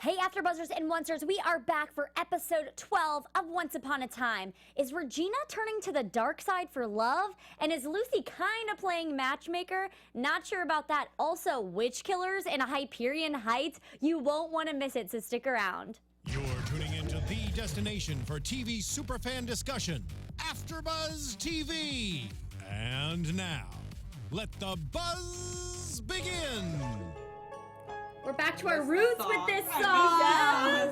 Hey, AfterBuzzers and Oncers, we are back for episode 12 of Once Upon a Time. Is Regina turning to the dark side for love? And is Lucy kind of playing matchmaker? Not sure about that. Also, witch killers in Hyperion Heights? You won't want to miss it, so stick around. You're tuning into the destination for TV superfan discussion, AfterBuzz TV. And now, let the buzz begin. We're back to our roots with this song.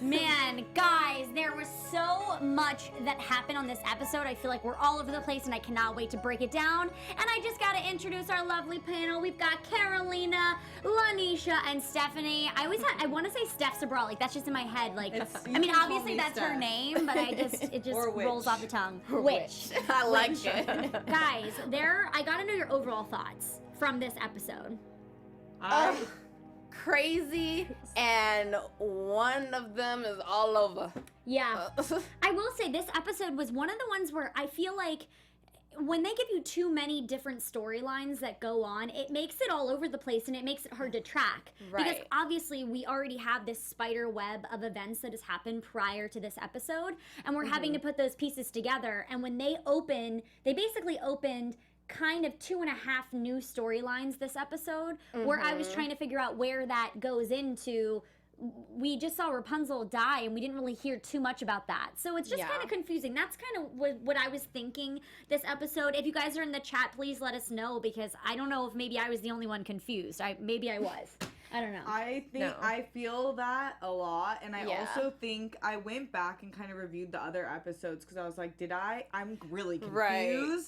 Man, guys, there was so much that happened on this episode. I feel like we're all over the place and I cannot wait to break it down. And I just gotta introduce our lovely panel. We've got Carolina, Lanisha, and Stephanie. I want to say Steph Sabraw, like that's just in my head. Like, I mean, obviously that's her name, but it just rolls off the tongue. Witch. I like it. Guys, I gotta know your overall thoughts from this episode. Crazy, and one of them is all over. Yeah. I will say this episode was one of the ones where I feel like when they give you too many different storylines that go on, it makes it all over the place and it makes it hard to track. Right. Because obviously we already have this spider web of events that has happened prior to this episode, and we're having to put those pieces together. And when they basically opened kind of 2.5 new storylines this episode, where I was trying to figure out where that goes into. We just saw Rapunzel die and we didn't really hear too much about that, so it's just kind of confusing. That's kind of what I was thinking this episode. If you guys are in the chat, please let us know, because I don't know if maybe I was the only one confused. Maybe I was. I don't know. I feel that a lot, and I also think I went back and kind of reviewed the other episodes because I was like, I'm really confused. Right.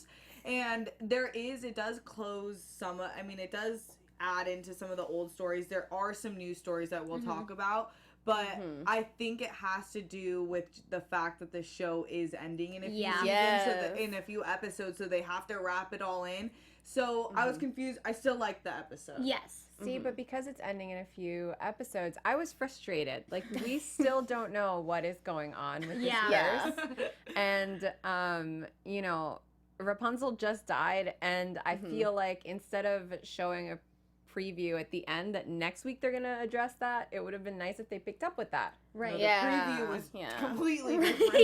And it does close some, it does add into some of the old stories. There are some new stories that we'll talk about, but I think it has to do with the fact that the show is ending in a few seasons, in a few episodes, so they have to wrap it all in. So I was confused. I still like the episode. Yes. See, but because it's ending in a few episodes, I was frustrated. Like, we still don't know what is going on with this verse. And, Rapunzel just died, and I feel like instead of showing a preview at the end that next week they're going to address that, it would have been nice if they picked up with that. Right. The preview was completely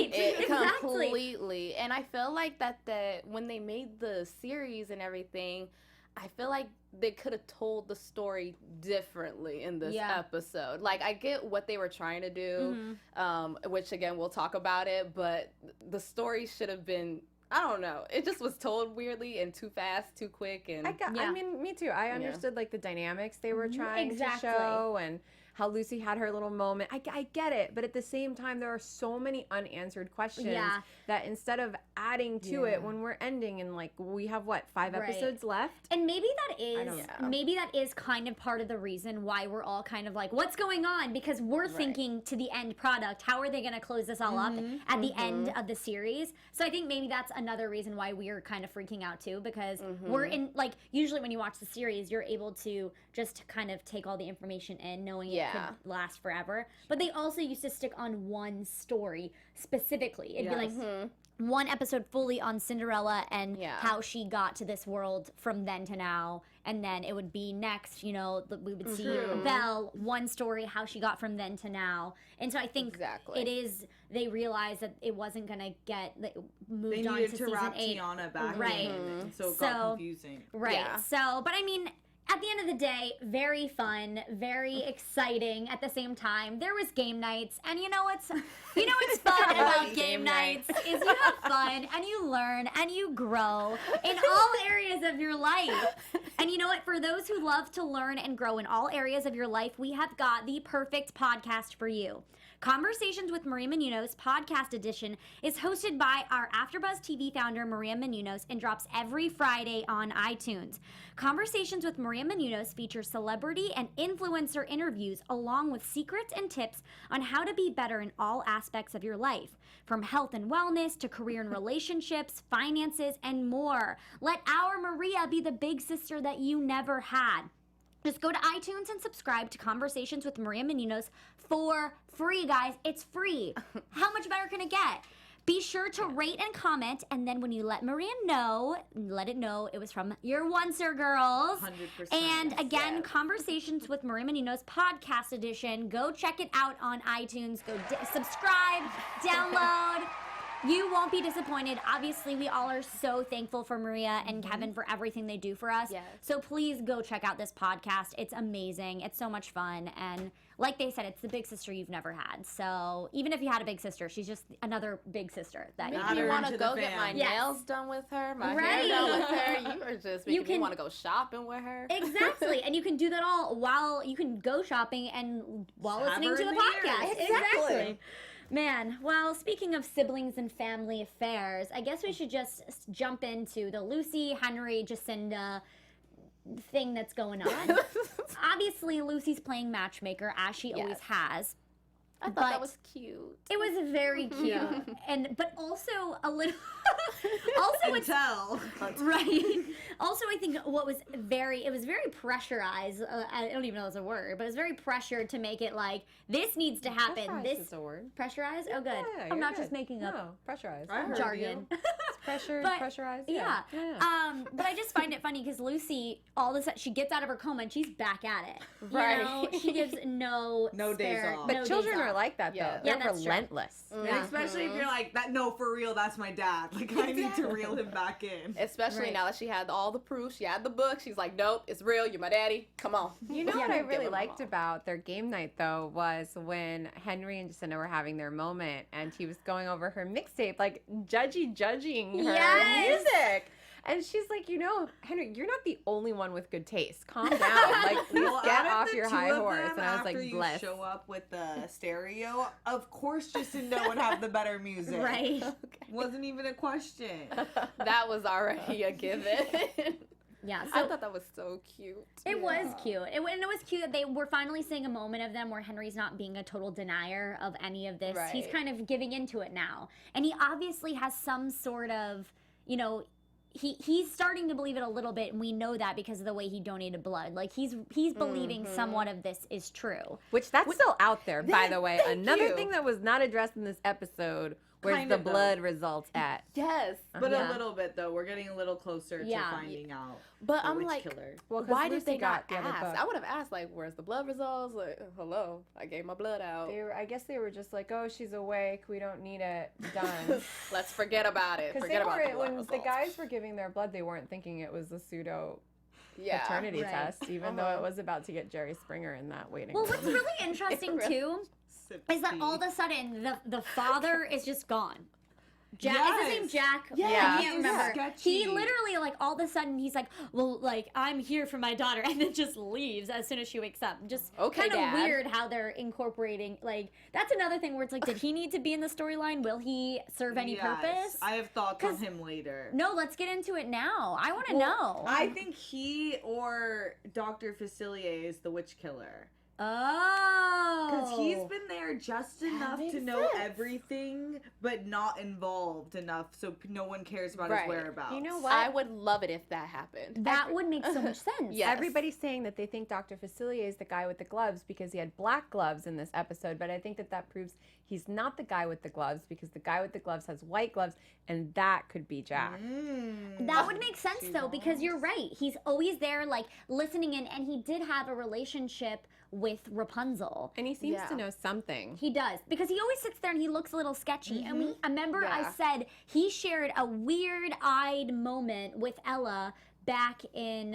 different. Completely. And I feel like that when they made the series and everything, I feel like they could have told the story differently in this episode. Like, I get what they were trying to do, which, again, we'll talk about it, but the story should have been, I don't know. It just was told weirdly and too fast, too quick. And I mean, me too. I understood, like, the dynamics they were trying to show and how Lucy had her little moment. I get it. But at the same time, there are so many unanswered questions that instead of adding to it when we're ending and, like, we have, 5 episodes left? And maybe that is kind of part of the reason why we're all kind of like, what's going on? Because we're thinking to the end product, how are they going to close this all up at the end of the series? So I think maybe that's another reason why we are kind of freaking out too, because we're in, like, usually when you watch the series, you're able to just kind of take all the information in, knowing it could last forever. But they also used to stick on one story specifically. It'd be like one episode fully on Cinderella and how she got to this world from then to now, and then it would be next, we would see Belle, one story, how she got from then to now. And so I think they realized that it wasn't going to get moved on to season 8. They needed to wrap Tiana back in, so it got confusing. Right. Yeah. So, but I mean, at the end of the day, very fun, very exciting at the same time. There was game nights, and you know what's fun about game nights is you have fun, and you learn, and you grow in all areas of your life. And you know what? For those who love to learn and grow in all areas of your life, we have got the perfect podcast for you. Conversations with Maria Menounos Podcast Edition is hosted by our AfterBuzz TV founder, Maria Menounos, and drops every Friday on iTunes. Conversations with Maria Menounos feature celebrity and influencer interviews along with secrets and tips on how to be better in all aspects of your life, from health and wellness to career and relationships, finances, and more. Let our Maria be the big sister that you never had. Just go to iTunes and subscribe to Conversations with Maria Menounos for free, guys. It's free. How much better can it get? Be sure to rate and comment, and then when you let Maria know, let it know it was from your Oncer girls. 100%. And again, Conversations with Maria Menounos podcast edition. Go check it out on iTunes. Go subscribe, download. You won't be disappointed. Obviously, we all are so thankful for Maria and Kevin for everything they do for us. Yes. So please go check out this podcast. It's amazing. It's so much fun. And like they said, it's the big sister you've never had. So even if you had a big sister, she's just another big sister that If you want to go get my nails done with her, my hair done with her, you are just making me want to go shopping with her. Exactly. And you can do that all while you can go shopping and while listening to the podcast. Exactly. Man, well, speaking of siblings and family affairs, I guess we should just jump into the Lucy, Henry, Jacinda thing that's going on. Obviously, Lucy's playing matchmaker, as she always has. I thought that was cute. It was very cute, but also a little. Also, it's right. Also, I think what was it was very pressurized. I don't even know if it's a word, but it was very pressured to make it like this needs to happen. Pressurized is a word. Pressurized? Oh, good. Yeah, I'm not good. just making up. No, pressurized. I heard jargon. you. It's pressured, But, pressurized. Yeah. Yeah. But I just find it funny because Lucy, all of a sudden, she gets out of her coma and she's back at it. You Right. know? She gives no days spare, off. But no children days are off. like that, though. Yeah. They're Yeah, that's true. relentless. And especially if you're like, that. No, for real, that's my dad. Like, I need to reel him back in. Especially now that she had all the proof, she had the book. She's like, nope, it's real. You're my daddy. Come on. You know what I really Give liked them all. about their game night, though, was when Henry and Jacinda were having their moment and he was going over her mixtape, like judging her Yes. music. And she's like, you know, Henry, you're not the only one with good taste. Calm down. Like, please get off your high horse. And I was like, bless. After you show up with the stereo, of course Jacinda would have the better music. Right. Wasn't even a question. That was already a given. Yeah. I So thought that was so cute. it was cute. And it was cute that they were finally seeing a moment of them where Henry's not being a total denier of any of this. He's Right. kind of giving into it now. And he obviously has some sort of, you know, he's starting to believe it a little bit, and we know that because of the way he donated blood. Like he's believing somewhat of this is true. Which that's still out there, by the way. Another you. thing that was not addressed in this episode was Kind the of, though. blood results at. Yes. But Yeah. a little bit, though. We're getting a little closer to finding out But the I'm witch like, killer. Well, 'cause why did Lucy they not got the other ask? book. I would have asked, like, where's the blood results? Like, hello, I gave my blood out. I guess they were just like, oh, she's awake. We don't need it done. Let's forget about it. Because Forget about the blood when results. the guys were giving their blood, they weren't thinking it was a pseudo paternity Right. test, even though it was about to get Jerry Springer in that waiting Well, room. what's really interesting too is that all of a sudden the father is just gone. Jack is his name Jack? Yeah. I can't remember. Sketchy. He literally like all of a sudden he's like, well, like I'm here for my daughter, and then just leaves as soon as she wakes up. Just Okay, kind of Dad. weird how they're incorporating. Like that's another thing where it's like, did he need to be in the storyline? Will he serve any purpose? I have thoughts 'Cause- on him later. No, let's get into it now. I want to know. I think he or Dr. Facilier is the witch killer. Oh. Because he's been there just enough to makes know sense. everything, but not involved enough so no one cares about his Right. whereabouts. You know what? I would love it if that happened. That would make so much sense. Yes. Everybody's saying that they think Dr. Facilier is the guy with the gloves because he had black gloves in this episode, but I think that proves he's not the guy with the gloves because the guy with the gloves has white gloves, and that could be Jack. That would make sense though, because you're right. He's always there, like listening in, and he did have a relationship with Rapunzel. And he seems Yeah. to know something. He does, because he always sits there and he looks a little sketchy. And I remember I Yeah. said he shared a weird-eyed moment with Ella back in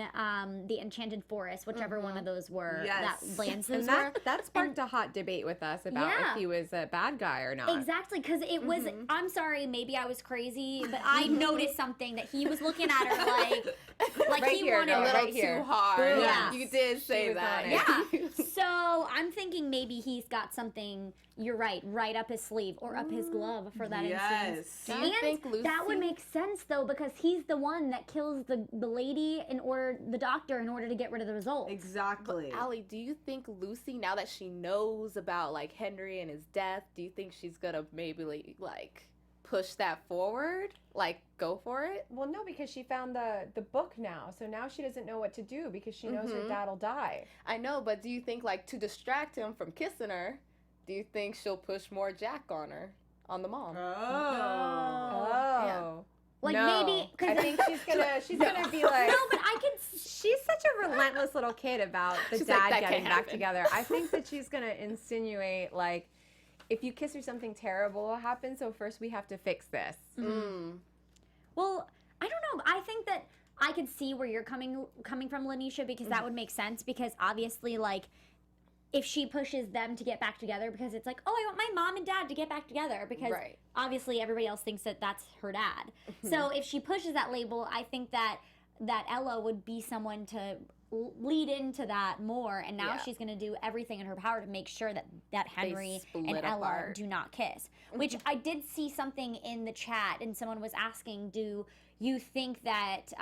the Enchanted Forest, whichever one of those were Yes. that lands And those were. that sparked a hot debate with us about Yeah. if he was a bad guy or not. Exactly, because it was, I'm sorry, maybe I was crazy, but I noticed something that he was looking at her like Right he here, wanted no, A her. little right here. too hard. Yeah. You did say was that. on Yeah. So I'm thinking maybe he's got something, you're right up his sleeve or up his glove for that instance. Do you And think Lucy? that would make sense though, because he's the one that kills the lady the doctor in order to get rid of the result. Exactly. Ally, do you think Lucy, now that she knows about like Henry and his death, do you think she's gonna maybe like push that forward? Like go for it? Well, no, because she found the book now. So now she doesn't know what to do because she knows her dad will die. I know, but do you think like to distract him from kissing her, do you think she'll push more Jack on her? on the mom. Oh. Like no. maybe I think she's gonna be like, no, but I could. she's such a relentless little kid about the She's dad like, "That getting can't back happen." together. I think that she's gonna insinuate like, if you kiss her, something terrible will happen. So first we have to fix this. Well, I don't know. I think that I could see where you're coming from, Lanisha, because that would make sense. Because obviously, like, if she pushes them to get back together, because it's like, oh, I want my mom and dad to get back together, because obviously everybody else thinks that that's her dad. So if she pushes that label, I think that Ella would be someone to lead into that more, and now she's going to do everything in her power to make sure that Henry and Ella do not kiss. Which I did see something in the chat, and someone was asking, do you think that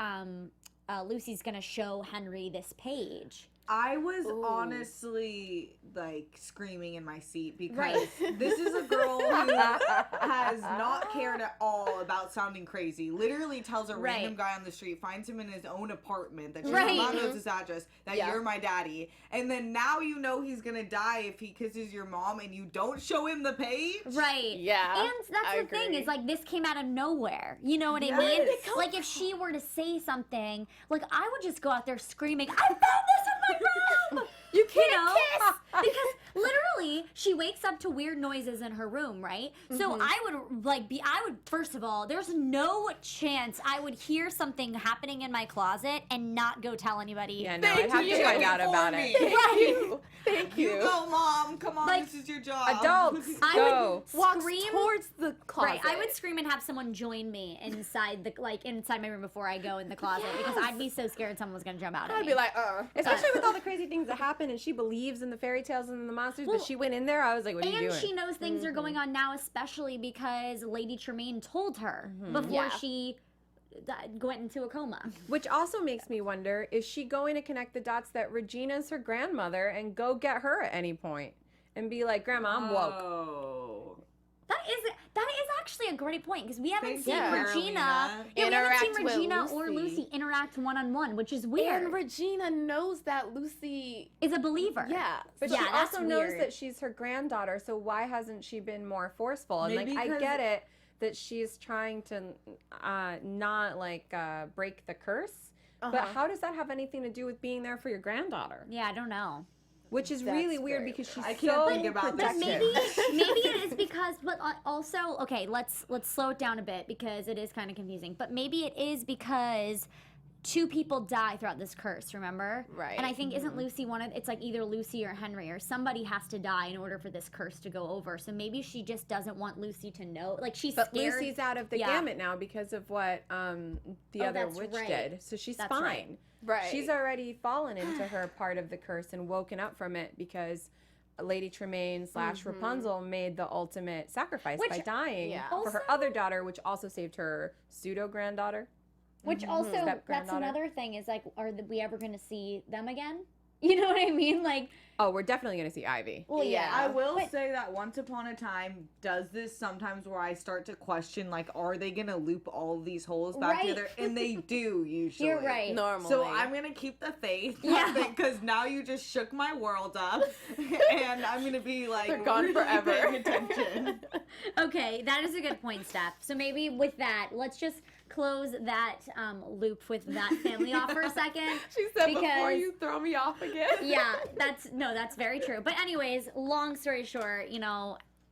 Lucy's going to show Henry this page? I was honestly like screaming in my seat because this is a girl who has not cared at all about sounding crazy. Literally tells a random guy on the street, finds him in his own apartment, that she does not knows his address, that you're my daddy. And then now you know he's gonna die if he kisses your mom and you don't show him the page? Right. Yeah. And that's the thing, is like this came out of nowhere. You know what I mean? Like if she were to say something, like I would just go out there screaming, I found this in my room! You can't kiss! Because literally, she wakes up to weird noises in her room, right? So I would, first of all, there's no chance I would hear something happening in my closet and not go tell anybody. Yeah, no, I'd have to find out about it. Thank you. You go, Mom. Come on, Like, this is your job. Adults, I go. would Walks scream towards the closet. Right, I would scream and have someone join me inside inside my room before I go in the closet, because I'd be so scared someone was gonna jump out at me. I'd be like, Especially with all the crazy things that happen, and she believes in the fairy tales and the monsters, but she went in there, I was like, what are you doing? And she knows things are going on now, especially because Lady Tremaine told her before she went into a coma. Which also makes me wonder, is she going to connect the dots that Regina's her grandmother and go get her at any point and be like, Grandma, I'm woke. Oh. That is actually a great point, because we haven't seen you, Regina. Carolina. We haven't seen Interact with Regina or Lucy. Lucy interact one-on-one, which is weird. and Regina knows that Lucy is a believer. Yeah. But Yeah, she that's also knows weird. that she's her granddaughter, so why hasn't she been more forceful? And Maybe I because- get it that she's trying to not break the curse, but how does that have anything to do with being there for your granddaughter? Yeah, I don't know. Which is That's really weird very because she's I can't so think about But this protective. maybe it is because, but also, okay, let's slow it down a bit, because it is kind of confusing. But maybe it is because two people die throughout this curse, remember? Right. And I think, isn't Lucy it's like either Lucy or Henry, or somebody has to die in order for this curse to go over. So maybe she just doesn't want Lucy to know. Like, she's But scared. Lucy's out of the gamut now because of what the other that's witch right. did. So she's That's fine. right. Right. She's already fallen into her part of the curse and woken up from it because Lady Tremaine / Rapunzel made the ultimate sacrifice by dying for her Also- other daughter, which also saved her pseudo-granddaughter. Which also, that's Step-granddaughter. another thing, is like, are we ever going to see them again? You know what I mean? Like, Oh, we're definitely going to see Ivy. well, yeah. I will say that Once Upon a Time does this sometimes, where I start to question, like, are they going to loop all of these holes back Right. together? And they do, usually. You're right. normally. So I'm going to keep the faith. Yeah. Because now you just shook my world up. And I'm going to be, like, They're gone really forever. paying attention. Okay, that is a good point, Steph. So maybe with that, let's just close that loop with that family off for a second. She said, before because- you throw me off again. Yeah, that's very true. But anyways, long story short,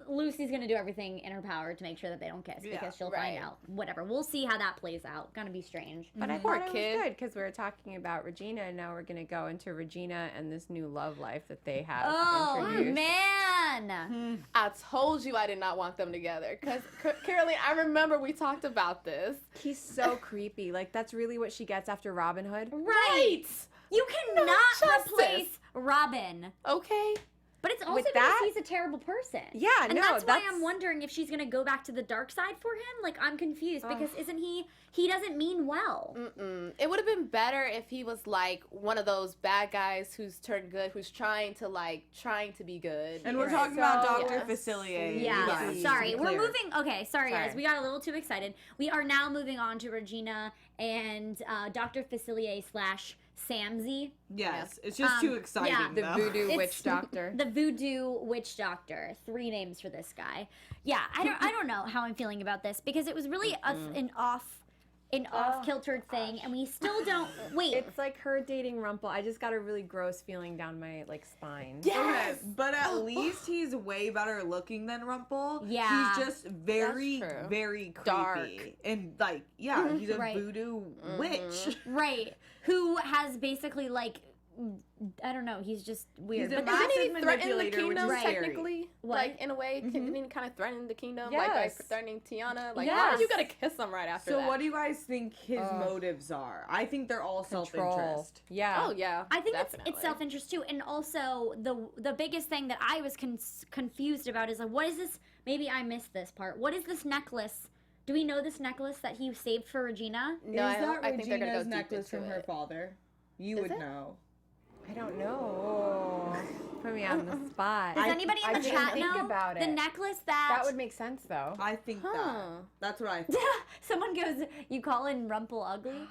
Lucy's gonna do everything in her power to make sure that they don't kiss, because she'll find out. Whatever. We'll see how that plays out. Gonna be strange. But I Poor thought it kid. was good because we were talking about Regina, and now we're going to go into Regina and this new love life that they have Oh introduced. man. I told you I did not want them together. Because, Caroline, I remember we talked about this. He's so creepy. Like, that's really what she gets after Robin Hood. Right. You cannot justice. replace Robin. Okay. But it's also With because that- he's a terrible person. Yeah, and no, that's why that's- I'm wondering if she's gonna go back to the dark side for him. Like, I'm confused, because isn't he doesn't mean well. It would have been better if he was like one of those bad guys who's turned good, who's trying to be good. And we're Right. talking about So- Dr. Yes. Facilier. you Yeah, guys, sorry. to be We're clear. moving. Okay, sorry, guys. Sorry. We got a little too excited. We are now moving on to Regina and Dr. Facilier / Samsy. Yes, it's just too exciting. yeah. The voodoo witch doctor. The voodoo witch doctor. 3 names for this guy. Yeah, I don't know how I'm feeling about this because it was really an off-kiltered thing, and we still don't. Wait, It's like her dating Rumple. I just got a really gross feeling down my spine. Yes, but at least he's way better looking than Rumple. Yeah. He's just very, That's true. very creepy. Dark. And he's a Right. voodoo witch. right? Who has basically I don't know. He's just weird. He's a But massive Didn't he threaten the manipulator, which kingdom is scary. technically? What? Like in a way, didn't he kind of threaten the kingdom? Like Yes. by threatening Tiana? Like, Yes. why you gotta kiss him right after So that? what do you guys think his motives are? I think they're all Control. self-interest. Yeah. Oh yeah, I think definitely. it's self-interest too, and also the biggest thing that I was confused about is what is this? Maybe I missed this part. What is this necklace? Do we know this necklace that he saved for Regina? No, Is that I think they're gonna go Regina's deep necklace into from her it. father? You Is would it? know. I don't know. Put me on the spot. Does anybody in I the didn't chat think know about the it. necklace that? That would make sense though. I think that. Huh. That's what I think. Someone goes, you call in Rumple ugly?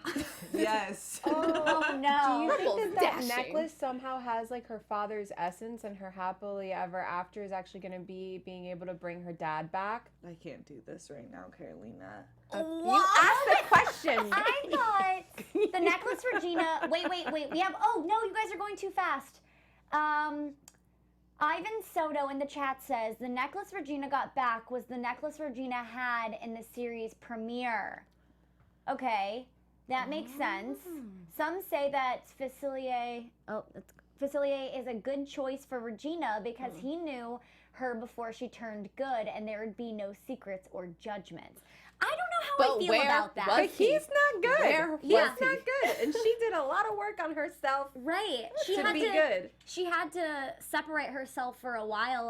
Yes. Oh no! Do you Rumple's think that dashing. necklace somehow has her father's essence, and her happily ever after is actually going to be being able to bring her dad back? I can't do this right now, Carolina. You asked the question. I thought the necklace Regina. Wait. We have. Oh no, you guys are going too fast. Ivan Soto in the chat says the necklace Regina got back was the necklace Regina had in the series premiere. Okay, that makes sense. Some say that Facilier is a good choice for Regina because he knew her before she turned good, and there would be no secrets or judgments. I don't know how But I feel where about that. was But he's not good. Where He's was not good. And she did a lot of work on herself Right. to be good. She had to separate herself for a while.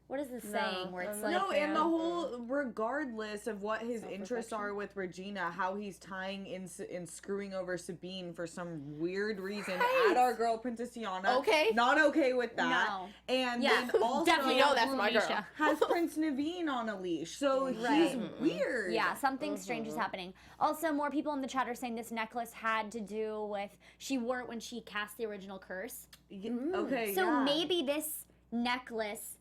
What is the saying where it's like No, and the whole, regardless of what his interests are with Regina, how he's tying in and screwing over Sabine for some weird reason at our girl Princess Tiana. Okay. Not okay with that. No. And Yeah, then also definitely know not that's my girl. Lanisha. has Prince Naveen on a leash. So Right. he's weird. Yeah, something strange is happening. Also, more people in the chat are saying this necklace had to do with she wore it when she cast the original curse. Okay, So yeah. maybe this necklace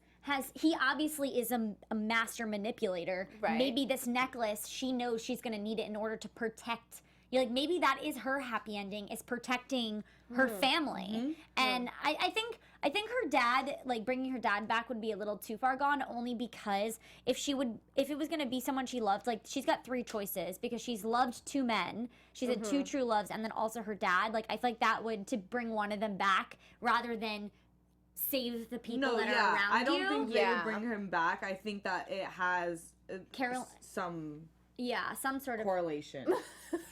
he obviously is a master manipulator. Right. Maybe this necklace, she knows she's going to need it in order to protect. Maybe that is her happy ending, is protecting her family. And I think her dad, bringing her dad back would be a little too far gone, only because if it was going to be someone she loved, she's got 3 choices because she's loved 2 men. She's had 2 true loves, and then also her dad. I feel like that would, to bring one of them back rather than save the people that are around you. I don't think they would bring him back. I think that it has some sort of correlation.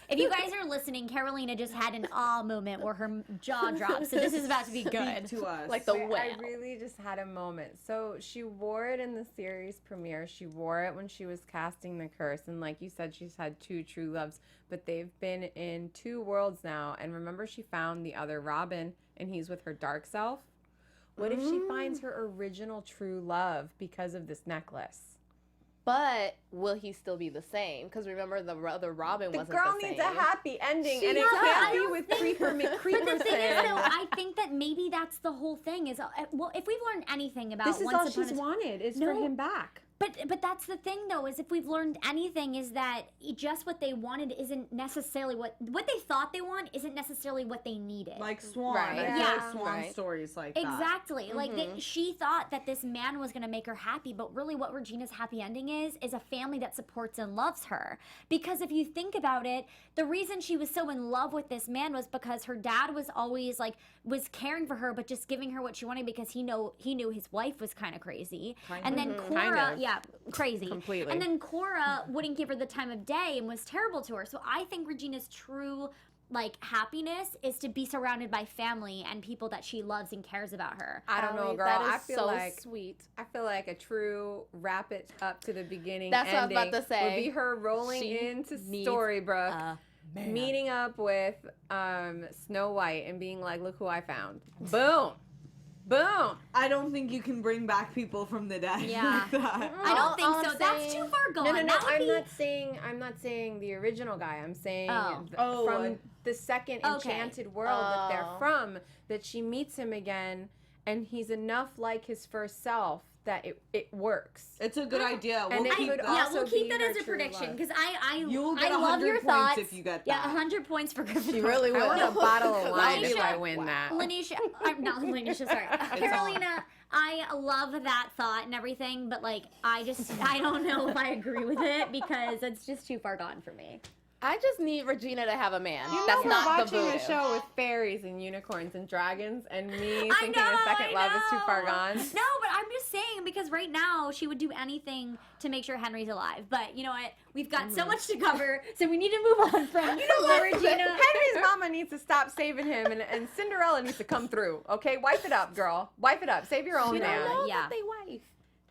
If you guys are listening, Carolina just had an awe moment where her jaw dropped. So this is about to be good. to us. Like the I whale. really just had a moment. So she wore it in the series premiere. She wore it when she was casting the curse. And like you said, she's had 2 true loves. But they've been in 2 worlds now. And remember, she found the other Robin, and he's with her dark self. What if she finds her original true love because of this necklace? But will he still be the same? Because remember, the Robin The wasn't girl the same. needs a happy ending, and it does. I can't be don't with think- Creeper But the McCreeper thing is, though, saying, I think that maybe that's the whole thing. Is if we've learned anything about this is Once all Upon she's a wanted, is No. for him back. But that's the thing, though, is if we've learned anything, is that just what they wanted isn't necessarily what they thought they want isn't necessarily what they needed. Like Swan. Right. I feel Yeah. like Swan Right. stories like that. Exactly. She thought that this man was going to make her happy, but really what Regina's happy ending is a family that supports and loves her. Because if you think about it, the reason she was so in love with this man was because her dad was always was caring for her, but just giving her what she wanted because he knew his wife was kind of crazy. And then Cora, crazy. Completely. And then Cora wouldn't give her the time of day and was terrible to her. So I think Regina's true happiness is to be surrounded by family and people that she loves and cares about her. I don't know, Allie, girl. that is I feel so like sweet. I feel like a true wrap it up to the beginning. That's what I was ending about to say. Would be her rolling She into needs Storybrooke, meeting up with Snow White, and being like, "Look who I found!" Boom. Boom. I don't think you can bring back people from the dead. Yeah. Like that. I don't think all so. I'm That's saying- too far gone. No. That would I'm not saying the original guy. I'm saying Oh, from the second enchanted world that they're from, that she meets him again, and he's enough like his first self that it works. It's a good idea. And We'll it keep could that. also we'll keep be that her as a true prediction love. because I You'll get love 100 your points thoughts if you get Yeah, that. 100 points for Gryffindor. She really I will. want a bottle of wine if Lanisha- I win that. Lanisha, I'm not Lanisha, sorry. Carolina, I love that thought and everything, but like, I don't know if I agree with it because it's just too far gone for me. I just need Regina to have a man. You That's know, not we're the watching voodoo. a show with fairies and unicorns and dragons, and me I thinking know, a second love is too far know. gone. No, but I'm just saying because right now she would do anything to make sure Henry's alive. But you know what? We've got so much to cover, so we need to move on from Regina. Henry's mama needs to stop saving him, and Cinderella needs to come through. Okay, wipe it up, girl. Wipe it up. Save your own She don't man. know Yeah. that they wife.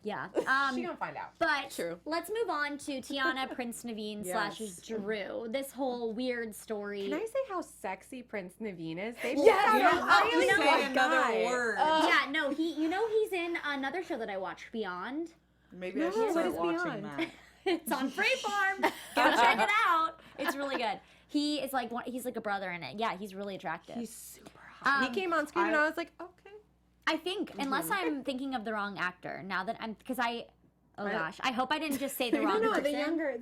Yeah. She gonna find out. But True. let's move on to Tiana, Prince Naveen Yes. / Drew. This whole weird story. Can I say how sexy Prince Naveen is? They've Yes. You don't have to you know say what, another guy? word. Yeah, no, he's in another show that I watched, Beyond. Maybe I No, should what start is watching Beyond? that. It's on Freeform. Go check it out. It's really good. He is like he's like a brother in it. Yeah, he's really attractive. He's super hot. He came on screen, and I was like, okay. I think, unless I'm thinking of the wrong actor. Now that oh gosh, I hope I didn't just say the wrong No, person.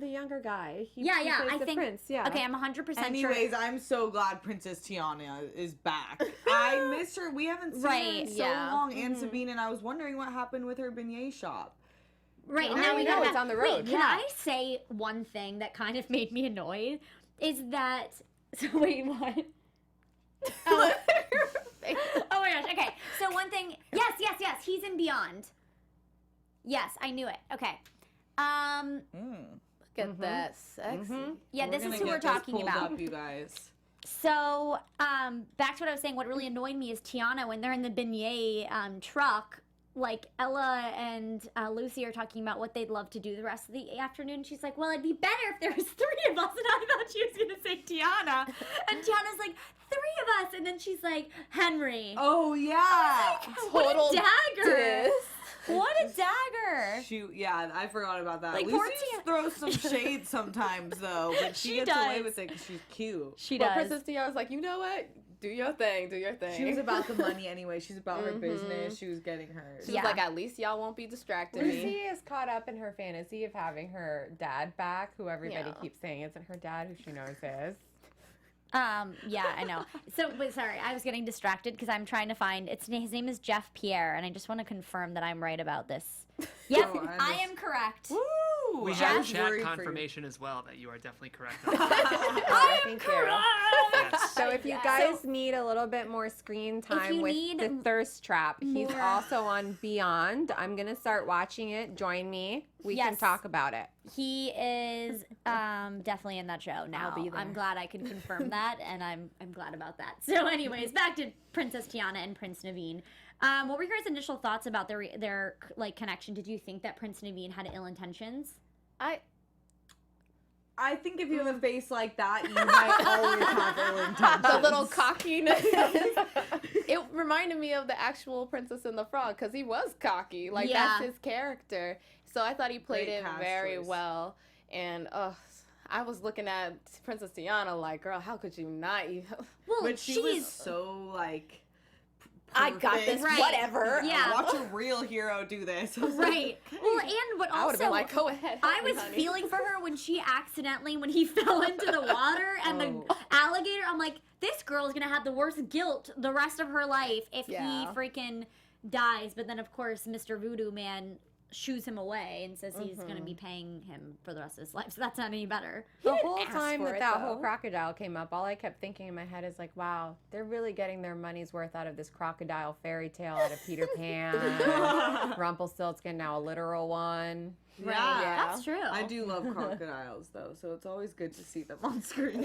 the younger guy. He Yeah, plays I the think. Prince. Yeah. Okay, I'm 100% sure. Anyways, I'm so glad Princess Tiana is back. I miss her. We haven't seen her in Right, so yeah. long. And Sabine, and I was wondering what happened with her beignet shop. Right, I now we know, got it's on the road. Wait, can I say one thing that kind of made me annoyed? Is that so? Wait, what? Oh, oh my gosh. Okay, so one thing. Yes. He's in Beyond. Yes, I knew it. Okay. Look at that, sexy. Yeah, We're this is gonna who get we're this talking pulled about. up, you guys. So, back to what I was saying. What really annoyed me is Tiana when they're in the beignet truck. Like Ella and Lucy are talking about what they'd love to do the rest of the afternoon. She's like, "Well, it'd be better if there was 3 of us." And I thought she was gonna say Tiana, and Tiana's like, 3 of us," and then she's like, "Henry." Oh yeah. What Total a dagger! diss. What a dagger! Shoot, yeah, I forgot about that. Like, Lucy poor Tia- throws some shade sometimes though, but she gets away does. with it because she's cute. She But does. Princess Tiana was like, you know what? Do your thing. Do your thing. She was about the money anyway. She's about her business. She was getting hers. She Yeah. was like, at least y'all won't be distracting Lucy me. is caught up in her fantasy of having her dad back, who everybody Yeah. keeps saying isn't her dad, who she knows is. Yeah, I know. So, wait, sorry, I was getting distracted because I'm trying to find. His name is Jeff Pierre, and I just want to confirm that I'm right about this. Yep, Oh, I am correct. Woo! We I have was chat worried for you. confirmation as well that you are definitely correct. I am correct. Yes. So if you guys need a little bit more screen time you with need the Thirst Trap, he's more- also on Beyond. I'm gonna start watching it. Join me. We can Yes. talk about it. He is definitely in that show now. I'll be there. I'm glad I can confirm that, and I'm glad about that. So, anyways, back to Princess Tiana and Prince Naveen. What were your guys' initial thoughts about their like connection? Did you think that Prince Naveen had ill intentions? I think if you have a face like that, you might always have ill intentions. The little cockiness. It reminded me of the actual Princess and the Frog because he was cocky. Like, Yeah. that's his character. So I thought he played Great it cast very choice. well. And I was looking at Princess Tiana like, girl, how could you not? Well, But she was so like. I got this, Right. whatever. Yeah. Watch a real hero do this. I was like, right. Well, and what I would have also been like, go ahead. I help me, was honey." feeling for her when he fell into the water and the alligator. I'm like, this girl is gonna have the worst guilt the rest of her life if Yeah. he freaking dies. But then, of course, Mr. Voodoo Man shoos him away and says he's gonna be paying him for the rest of his life. So that's not any better. The whole ask time for that it, that whole though. crocodile came up, all I kept thinking in my head is like, wow, they're really getting their money's worth out of this crocodile fairy tale out of Peter Pan. Rumpelstiltskin, now a literal one. Right. Yeah. That's true. I do love crocodiles though, so it's always good to see them on screen.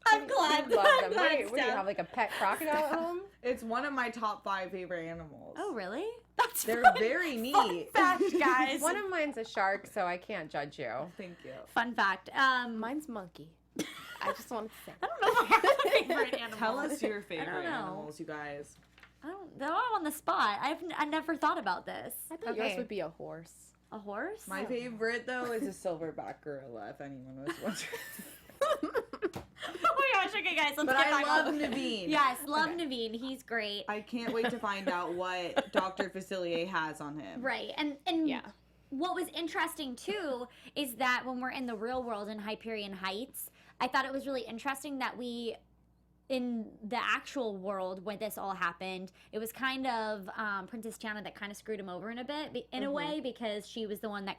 I'm glad. Love them. that What do you have, like a pet crocodile at home? It's one of my top 5 favorite animals. Oh, really? That's They're fun. very neat. Fun fact, guys. One of mine's a shark, so I can't judge you. Thank you. Fun fact. Mine's monkey. I just wanted to say. I don't know if I have a favorite animal. Tell us your I favorite don't know. animals, you guys. They're all on the spot. I never thought about this. I thought yours would be a horse. A horse? My favorite, though, is a silverback gorilla, if anyone was wondering. Oh my gosh, okay guys, let's But get I back love on. Naveen. Yes, love Naveen. He's great. I can't wait to find out what Dr. Facilier has on him. Right. And what was interesting too is that when we're in the real world in Hyperion Heights, I thought it was really interesting that in the actual world when this all happened, it was kind of Princess Tiana that kind of screwed him over in a way, because she was the one that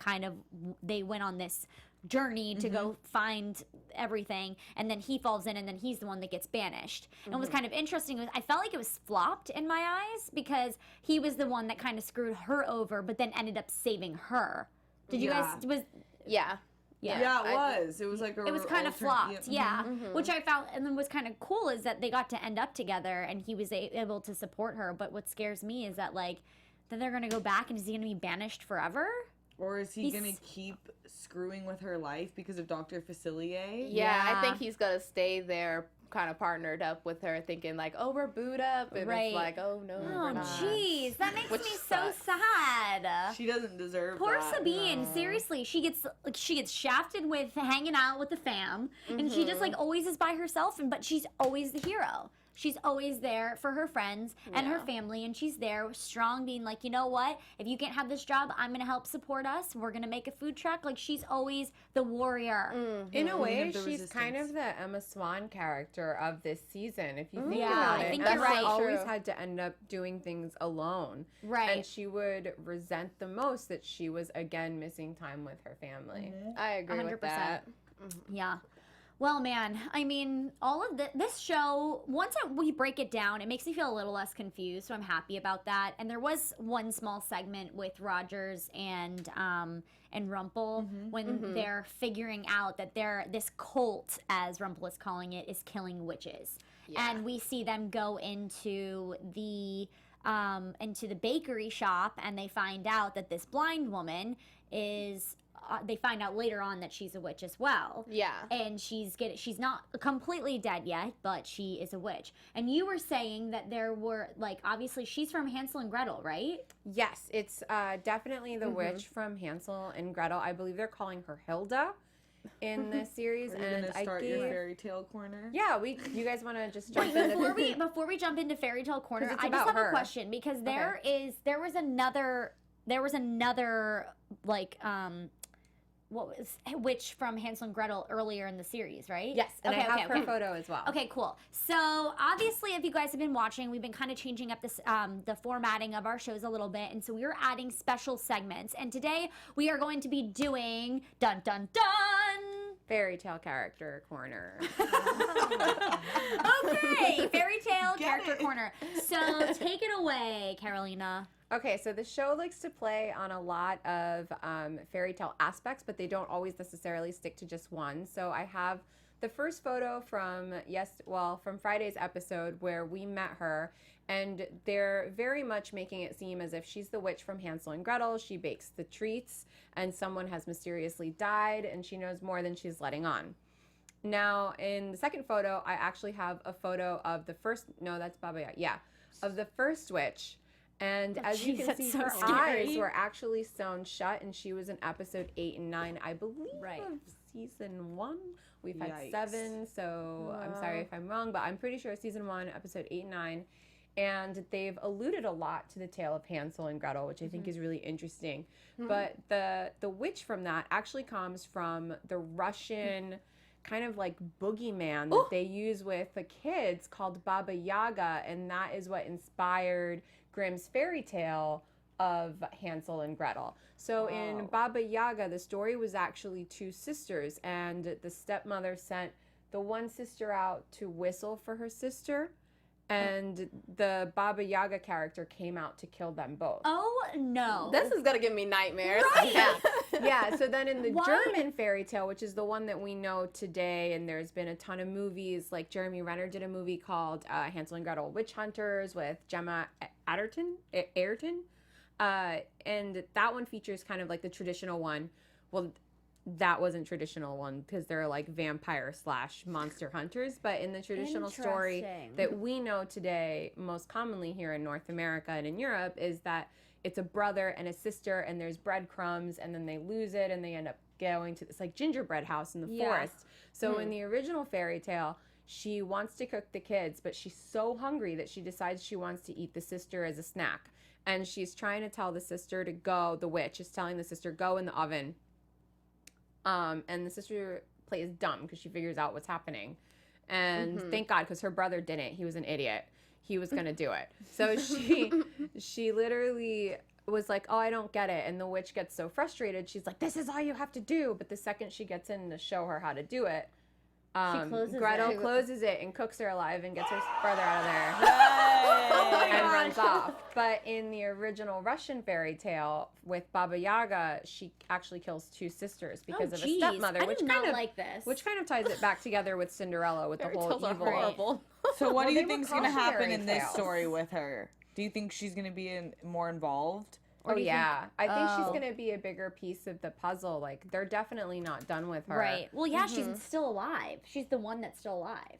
they went on this journey to go find everything, and then he falls in, and then he's the one that gets banished. And what was kind of interesting was I felt like it was flopped in my eyes, because he was the one that kind of screwed her over, but then ended up saving her. Did you guys Yeah. Yeah, it was. It was like it was kind of flopped, which I found, and then was kind of cool is that they got to end up together, and he was able to support her. But what scares me is that then they're gonna go back, and is he gonna be banished forever? Or is he going to keep screwing with her life because of Dr. Facilier? Yeah, I think he's going to stay there kind of partnered up with her, thinking like, oh, we're booed up. And it's like, oh, no, we're not. Oh, jeez. That makes me so sad. She doesn't deserve Poor that. Sabine. Seriously. She gets shafted with hanging out with the fam. And she just always is by herself. But she's always the hero. She's always there for her friends and her family, and she's there strong, being like, you know what? If you can't have this job, I'm going to help support us. We're going to make a food truck. She's always the warrior. In a way, she's kind of the Emma Swan character of this season. If you think about it, I think Emma you're right. always had to end up doing things alone. Right. And she would resent the most that she was, again, missing time with her family. I agree 100%. With that. Yeah. Well, man, I mean, all of this show, once we break it down, it makes me feel a little less confused, so I'm happy about that. And there was one small segment with Rogers and Rumple when they're figuring out that this cult, as Rumple is calling it, is killing witches. Yeah. And we see them go into the bakery shop, and they find out that this blind woman is... they find out later on that she's a witch as well. Yeah. And she's not completely dead yet, but she is a witch. And you were saying that there were, obviously she's from Hansel and Gretel, right? Yes, it's definitely the witch from Hansel and Gretel. I believe they're calling her Hilda in this series. Are you gonna start your fairy tale corner? Yeah, you guys want to just jump in? Before we jump into fairy tale corner, I just have a question, because there was another what was witch from Hansel and Gretel earlier in the series, right? Yes, and I have her photo as well. Okay, cool. So obviously, if you guys have been watching, we've been kind of changing up this the formatting of our shows a little bit, and so we are adding special segments. And today we are going to be doing dun dun dun fairy tale character corner. Okay, fairy tale character corner. So take it away, Carolina. Okay, so the show likes to play on a lot of fairy tale aspects, but they don't always necessarily stick to just one. So I have the first photo from Friday's episode where we met her, and they're very much making it seem as if she's the witch from Hansel and Gretel. She bakes the treats, and someone has mysteriously died, and she knows more than she's letting on. Now, in the second photo, I actually have a photo of the first, no, that's Baba Yaga, yeah, of the first witch. And as you can see, her eyes were actually sewn shut, and she was in episode 8 and 9, I believe, of season 1. We've had 7, so I'm sorry if I'm wrong, but I'm pretty sure season 1, episode 8 and 9. And they've alluded a lot to the tale of Hansel and Gretel, which I think is really interesting. But the witch from that actually comes from the Russian kind of boogeyman that they use with the kids called Baba Yaga, and that is what inspired Grimm's fairy tale of Hansel and Gretel. So in Baba Yaga, the story was actually 2 sisters, and the stepmother sent the one sister out to whistle for her sister, and the Baba Yaga character came out to kill them both. Oh, no. This is going to give me nightmares. Right. Yeah, so then in the German fairy tale, which is the one that we know today, and there's been a ton of movies, like Jeremy Renner did a movie called Hansel and Gretel Witch Hunters with Gemma Ayrton, and that one features kind of like the traditional one. Well, that wasn't traditional one because they're like vampire / monster hunters. But in the traditional story that we know today, most commonly here in North America and in Europe, is that it's a brother and a sister, and there's breadcrumbs, and then they lose it, and they end up going to this like gingerbread house in the forest. So in the original fairy tale, she wants to cook the kids, but she's so hungry that she decides she wants to eat the sister as a snack. And she's trying to tell the sister to go, the witch is telling the sister, go in the oven. And the sister plays dumb because she figures out what's happening. And thank God, because her brother didn't. He was an idiot. He was going to do it. So she literally was like, oh, I don't get it. And the witch gets so frustrated. She's like, this is all you have to do. But the second she gets in to show her how to do it, Gretel closes it and cooks her alive and gets her brother out of there and runs off. But in the original Russian fairy tale with Baba Yaga, she actually kills 2 sisters because of a stepmother, which kind of ties it back together with Cinderella with the whole evil. Horrible. So what do you think's gonna happen in this story with her? Do you think she's gonna be more involved? I think she's going to be a bigger piece of the puzzle. Like, they're definitely not done with her. Right. Well, yeah, she's still alive. She's the one that's still alive.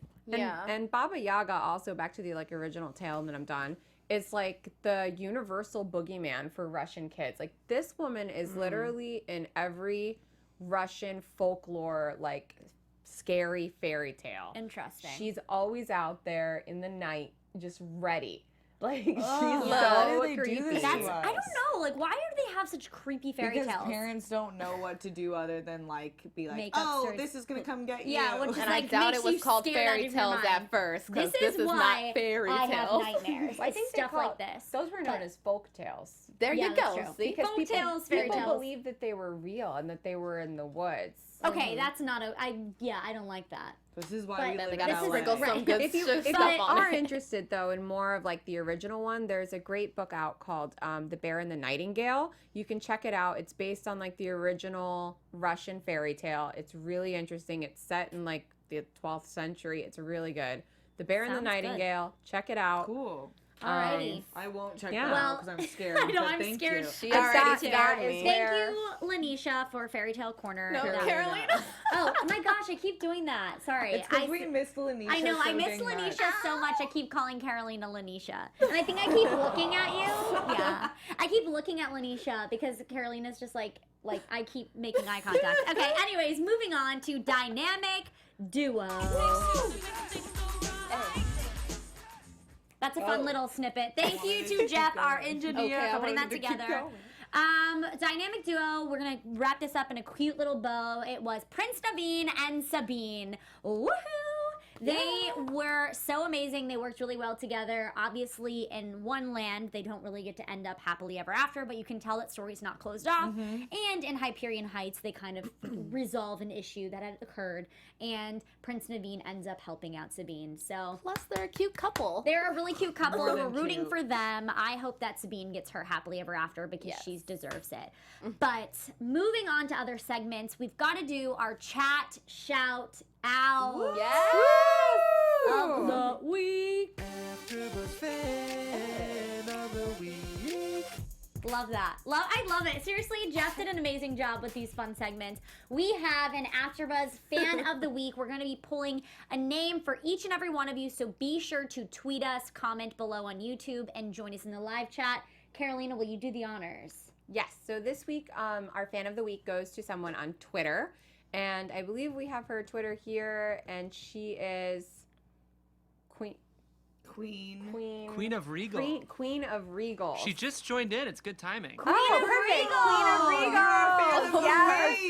And Baba Yaga, also, back to the, like, original tale, and then I'm done, is, like, the universal boogeyman for Russian kids. Like, this woman is literally in every Russian folklore, like, scary fairy tale. Interesting. She's always out there in the night, just ready. Like, she's so creepy. I don't know. Like, why do they have such creepy fairy tales? Because parents don't know what to do other than, like, be like, Make up oh, stories. this is going to come get you. Yeah, which is, and like, I doubt makes it was you called scared fairy tales at first. This is why not fairy I tales. have nightmares. I think stuff like this. Those were known as folk tales. There you that's go. true. See? Because Folk tales, fairy people tales. believe that they were real and that they were in the woods. Okay, that's not I don't like that. This is why we live they in gotta sprinkle LA. some good If you stuff on are it. interested, though, in more of like the original one, there's a great book out called The Bear and the Nightingale. You can check it out. It's based on like the original Russian fairy tale. It's really interesting. It's set in like the 12th century. It's really good. The Bear and the Nightingale. Check it out. Cool. Alrighty. I won't check Yeah. that out because I'm scared. I know, but I'm thank scared. You. She already scared me. Thank you, Lanisha, for Fairy Tale Corner. No, That- Carolina. Oh my gosh, I keep doing that. Sorry. It's because we missed Lanisha. I know, I miss so dang Lanisha much. so much. I keep calling Carolina Lanisha. And I think I keep looking at you. Yeah. I keep looking at Lanisha because Carolina's just like I keep making eye contact. Okay, anyways, moving on to Dynamic Duo. That's a fun little snippet. Thank you to Jeff, our engineer, for putting that together. Dynamic Duo, we're going to wrap this up in a cute little bow. It was Prince Naveen and Sabine. Woohoo! They were so amazing. They worked really well together. Obviously, in one land, they don't really get to end up happily ever after, but you can tell that story's not closed off. And in Hyperion Heights, they kind of resolve an issue that had occurred, and Prince Naveen ends up helping out Sabine. So Plus, they're a cute couple. they're a really cute couple. More than We're rooting cute. for them. I hope that Sabine gets her happily ever after because she deserves it. But moving on to other segments, we've got to do our chat shout out of the week. AFTERBUZZ fan of the week. Love that. I love it. Seriously, Jeff did an amazing job with these fun segments. We have an AfterBuzz fan of the week. We're going to be pulling a name for each and every one of you, so be sure to tweet us, comment below on YouTube, and join us in the live chat. Carolina, will you do the honors? Yes. So this week, our fan of the week goes to someone on Twitter. And I believe we have her Twitter here, and she is Queen Queen of Regal. Queen of Regal. She just joined in. It's good timing. Queen of Regal.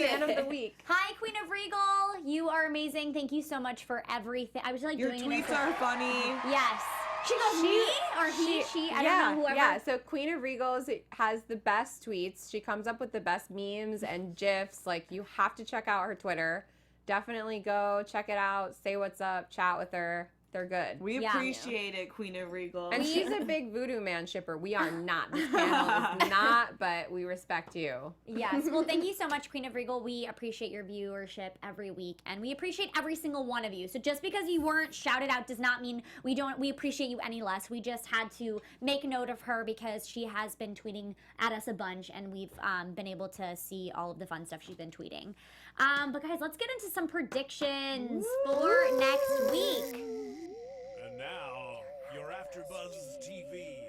Fan of the week. Hi, Queen of Regal. You are amazing. Thank you so much for everything. I was like Your doing it. tweets are funny. Yes. She goes, me or he, she, I don't know, whoever. Yeah, so Queen of Regals has the best tweets. She comes up with the best memes and GIFs. Like, you have to check out her Twitter. Definitely go check it out, say what's up, chat with her. they're good. We appreciate it, Queen of Regal. And she's a big Voodoo Man shipper. We are not. This panel is not, but we respect you. Yes. Well, thank you so much, Queen of Regal. We appreciate your viewership every week, and we appreciate every single one of you. So just because you weren't shouted out does not mean we appreciate you any less. We just had to make note of her because she has been tweeting at us a bunch, and we've been able to see all of the fun stuff she's been tweeting. But guys, let's get into some predictions for next week. And now, your AfterBuzz TV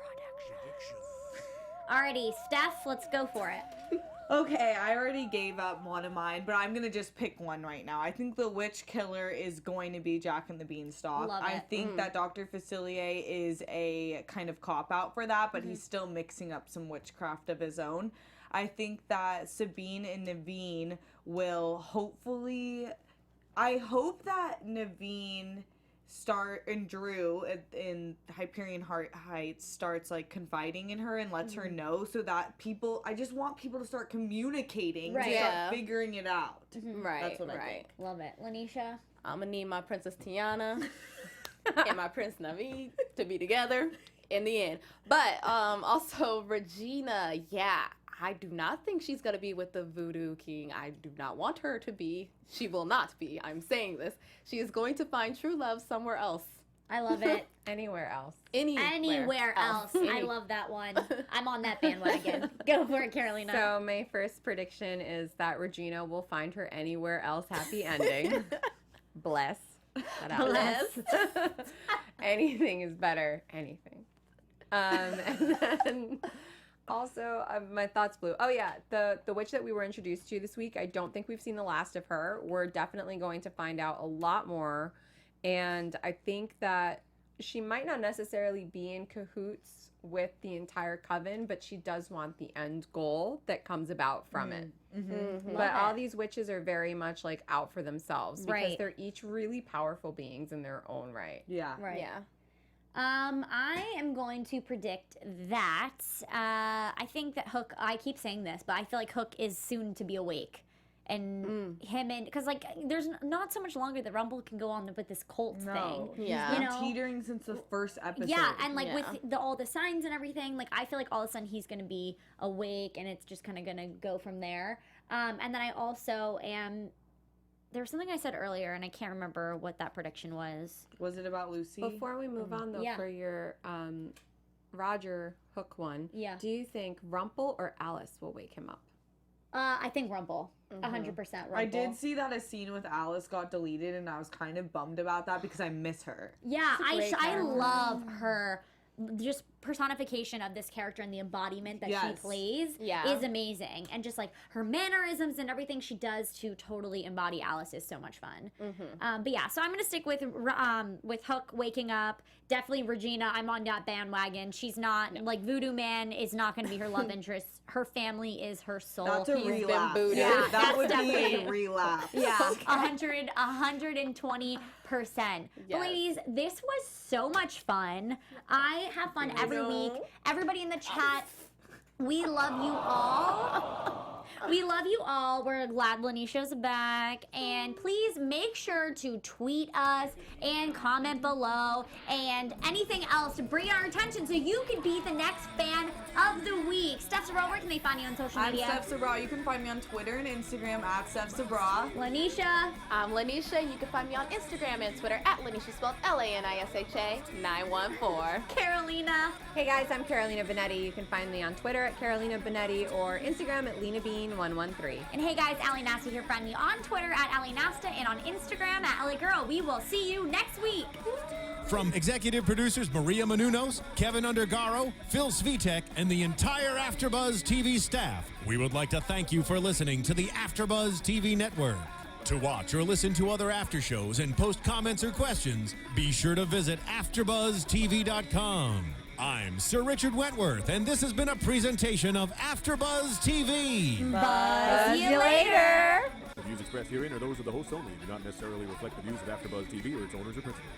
predictions. Alrighty, Steph, let's go for it. Okay, I already gave up one of mine, but I'm gonna just pick one right now. I think the witch killer is going to be Jack and the Beanstalk. Love I it. think that Dr. Facilier is a kind of cop-out for that, but he's still mixing up some witchcraft of his own. I think that Sabine and Naveen will hopefully... I hope that Naveen and Drew in Hyperion Heights starts like confiding in her and lets her know, so that I just want people to start communicating, to start figuring it out. Right, That's what I think. Love it. Lanisha? I'm gonna need my Princess Tiana and my Prince Naveen to be together in the end. But also Regina, I do not think she's going to be with the Voodoo King. I do not want her to be. She will not be. I'm saying this. She is going to find true love somewhere else. I love it. Anywhere else. Anywhere else. I love that one. I'm on that bandwagon. Go for it, Carolina. So my first prediction is that Regina will find her anywhere else happy ending. Bless. Bless. Anything is better. Anything. And then... Also, my thoughts blew. Oh yeah, the witch that we were introduced to this week, I don't think we've seen the last of her. We're definitely going to find out a lot more. And I think that she might not necessarily be in cahoots with the entire coven, but she does want the end goal that comes about from it. But all these witches are very much like out for themselves because they're each really powerful beings in their own right. Yeah. Right. Yeah. I am going to predict that. I think that Hook, I keep saying this, but I feel like Hook is soon to be awake. And because like, there's not so much longer that Rumble can go on with this cult thing. Yeah. He's been teetering since the first episode. Yeah, and like with all the signs and everything, like I feel like all of a sudden he's going to be awake and it's just kind of going to go from there. And then I also am... There was something I said earlier, and I can't remember what that prediction was. Was it about Lucy? Before we move on, though, for your Roger Hook one, do you think Rumple or Alice will wake him up? I think Rumple. 100% Rumple. I did see that a scene with Alice got deleted, and I was kind of bummed about that because I miss her. Yeah, I love her. Just personification of this character and the embodiment that she plays is amazing. And just like her mannerisms and everything she does to totally embody Alice is so much fun. But yeah, so I'm going to stick with Hook waking up. Definitely Regina, I'm on that bandwagon. She's not, like Voodoo Man is not going to be her love interest. Her family is her soul. That's a relapse. Yeah, that would be a relapse. Yeah, 120%. But ladies, this was so much fun. I have fun every week. Everybody in the chat, we love you all. We love you all. We're glad Lanisha's back. And please make sure to tweet us and comment below and anything else to bring our attention so you can be the next fan of the week. Steph Sabraw, where can they find you on social media? I'm Steph Sabraw. You can find me on Twitter and Instagram at Steph Sabraw. Lanisha. I'm Lanisha. You can find me on Instagram and Twitter at Lanisha, spelled Lanisha 914. Carolina. Hey guys, I'm Carolina Bonetti. You can find me on Twitter at Carolina Bonetti or Instagram at LenaBean113. And hey guys, Ally Nasta here. Find me on Twitter at Ally Nasta and on Instagram at Ally Girl. We will see you next week. From executive producers Maria Menounos, Kevin Undergaro, Phil Svitek, and the entire AfterBuzz TV staff, we would like to thank you for listening to the AfterBuzz TV network. To watch or listen to other after shows and post comments or questions, be sure to visit AfterBuzzTV.com. I'm Sir Richard Wentworth, and this has been a presentation of AfterBuzz TV. Buzz you later. The views expressed herein are those of the hosts only and do not necessarily reflect the views of AfterBuzz TV or its owners or principals.